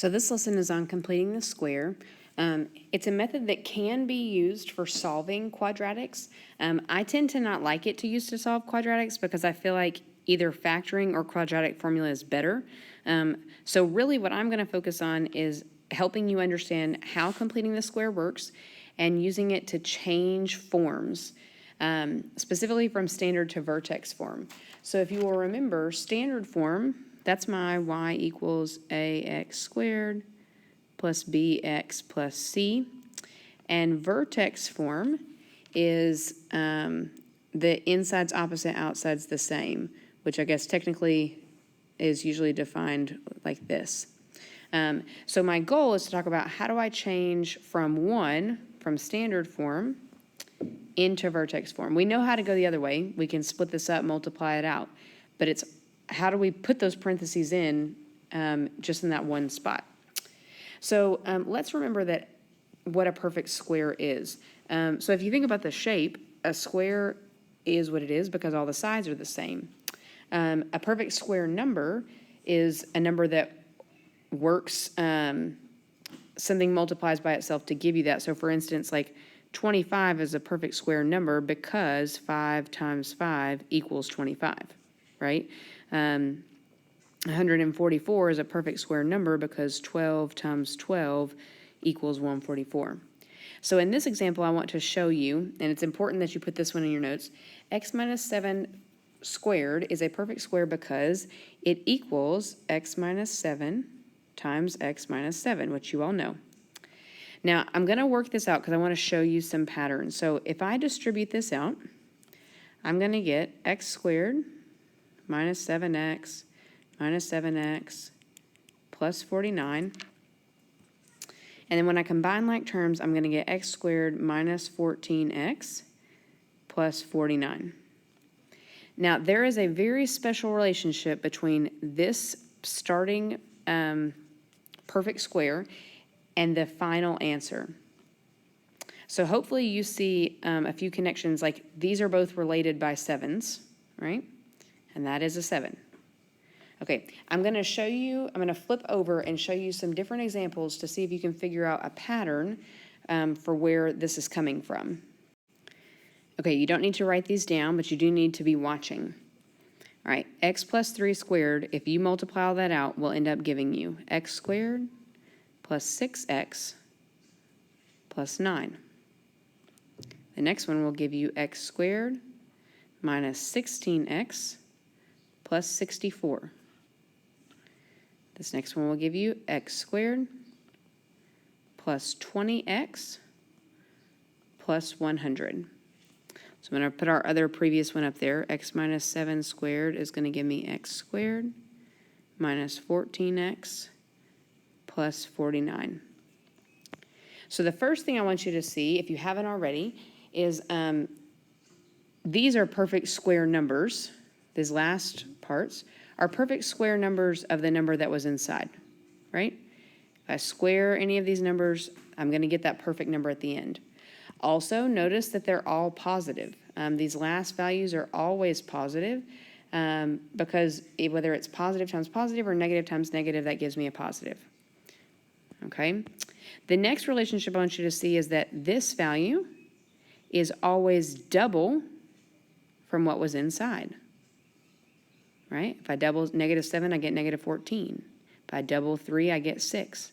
So this lesson is on completing the square. It's a method that can be used for solving quadratics. I tend to not like it to use to solve quadratics because I feel like either factoring or quadratic formula is better. So really what I'm going to focus on is helping you understand how completing the square works and using it to change forms, specifically from standard to vertex form. So if you will remember, standard form, that's my y equals ax squared plus bx plus c. And vertex form is the inside's opposite, outside's the same, which I guess technically is usually defined like this. So my goal is to talk about how do I change from standard form into vertex form. We know how to go the other way. We can split this up, multiply it out, but it's how do we put those parentheses in just in that one spot. So let's remember that what a perfect square is. So if you think about the shape, a square is what it is because all the sides are the same. A perfect square number is a number that works, something multiplies by itself to give you that. So for instance, like 25 is a perfect square number because 5 times 5 equals 25, right? 144 is a perfect square number because 12 times 12 equals 144. So in this example, I want to show you, and it's important that you put this one in your notes, x minus 7 squared is a perfect square because it equals x minus 7 times x minus 7, which you all know. Now, I'm going to work this out because I want to show you some patterns. So if I distribute this out, I'm going to get x squared minus 7x minus 7x plus 49. And then when I combine like terms, I'm going to get x squared minus 14x plus 49. Now, there is a very special relationship between this starting perfect square and the final answer. So hopefully you see a few connections, like these are both related by 7s, right? And that is a 7. Okay, I'm going to flip over and show you some different examples to see if you can figure out a pattern for where this is coming from. Okay, you don't need to write these down, but you do need to be watching. All right, x plus 3 squared, if you multiply all that out, will end up giving you x squared plus 6x plus 9. The next one will give you x squared minus 16x plus 64. This next one will give you x squared plus 20x plus 100. So I'm going to put our other previous one up there. X minus 7 squared is going to give me x squared minus 14x plus 49. So the first thing I want you to see, if you haven't already, is these are perfect square numbers. These last parts are perfect square numbers of the number that was inside, right? If I square any of these numbers, I'm going to get that perfect number at the end. Also, notice that they're all positive. These last values are always positive because whether it's positive times positive or negative times negative, that gives me a positive. Okay? The next relationship I want you to see is that this value is always double from what was inside. Right? If I double negative 7, I get negative 14. If I double 3, I get 6.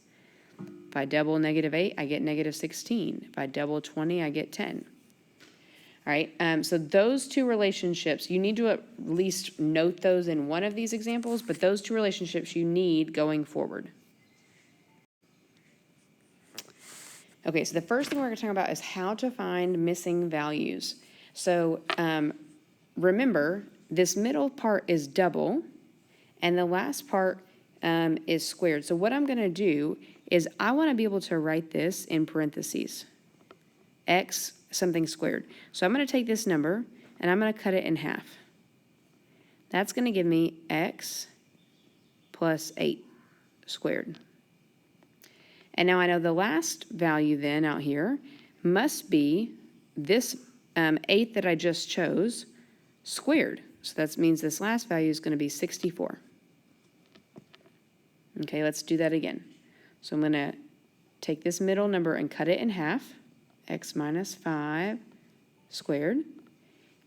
If I double negative 8, I get negative 16. If I double 20, I get 10. All right, so those two relationships, you need to at least note those in one of these examples, but those two relationships you need going forward. Okay, so the first thing we're going to talk about is how to find missing values. So remember, this middle part is double, and the last part is squared. So what I'm going to do is I want to be able to write this in parentheses, x something squared. So I'm going to take this number, and I'm going to cut it in half. That's going to give me x plus 8 squared. And now I know the last value then out here must be this 8 that I just chose squared. So that means this last value is going to be 64. Okay, let's do that again. So I'm going to take this middle number and cut it in half, x minus 5 squared.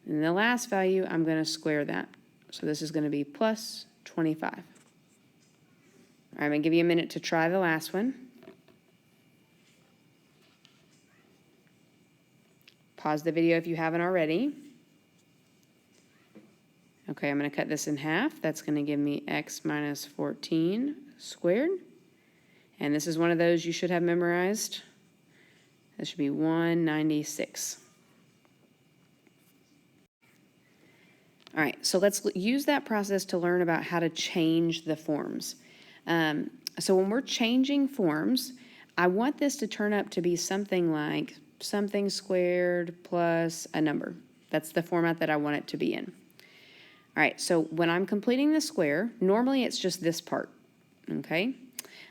And the last value, I'm going to square that. So this is going to be plus 25. All right, I'm going to give you a minute to try the last one. Pause the video if you haven't already. Okay, I'm going to cut this in half. That's going to give me x minus 14 squared. And this is one of those you should have memorized. That should be 196. All right, so let's use that process to learn about how to change the forms. So when we're changing forms, I want this to turn up to be something like something squared plus a number. That's the format that I want it to be in. All right, so when I'm completing the square, normally it's just this part, okay?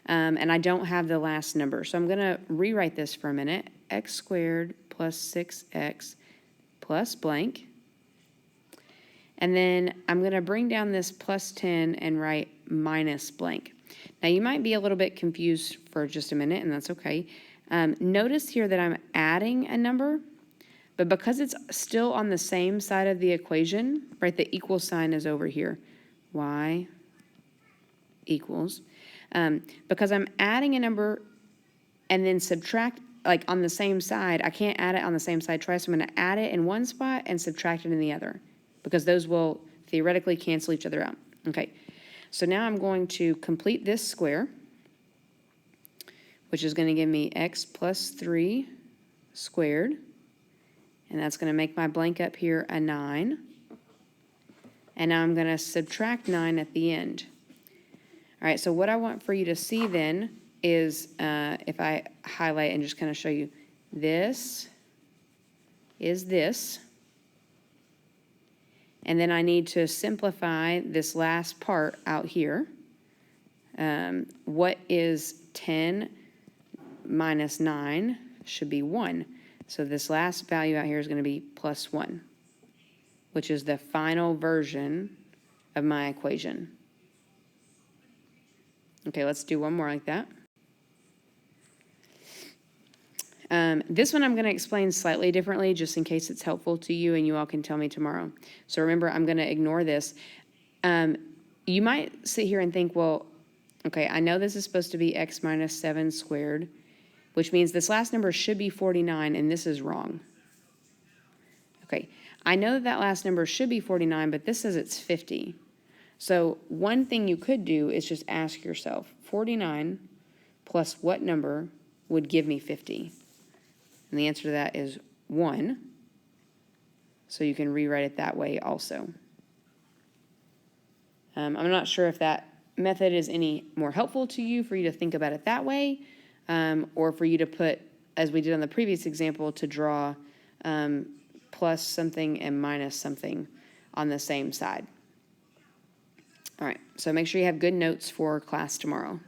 And I don't have the last number. So I'm going to rewrite this for a minute. X squared plus 6x plus blank. And then I'm going to bring down this plus 10 and write minus blank. Now you might be a little bit confused for just a minute, and that's okay. Notice here that I'm adding a number, but because it's still on the same side of the equation, right, the equal sign is over here. Y equals. Because I'm adding a number and then subtract, like on the same side, I can't add it on the same side twice. So I'm going to add it in one spot and subtract it in the other, because those will theoretically cancel each other out. Okay, so now I'm going to complete this square, which is going to give me x plus 3 squared, and that's going to make my blank up here a 9. And now I'm going to subtract 9 at the end. All right, so what I want for you to see then is, if I highlight and just kind of show you, this is this. And then I need to simplify this last part out here. What is 10 minus 9 should be 1. So this last value out here is going to be plus 1, which is the final version of my equation. Okay, let's do one more like that. This one I'm going to explain slightly differently just in case it's helpful to you and you all can tell me tomorrow. So remember, I'm going to ignore this. You might sit here and think, well, okay, I know this is supposed to be x minus 7 squared, which means this last number should be 49, and this is wrong. Okay, I know that that last number should be 49, but this says it's 50. So one thing you could do is just ask yourself, 49 plus what number would give me 50? And the answer to that is 1. So you can rewrite it that way also. I'm not sure if that method is any more helpful to you, for you to think about it that way, or for you to put, as we did on the previous example, to draw plus something and minus something on the same side. All right, so make sure you have good notes for class tomorrow.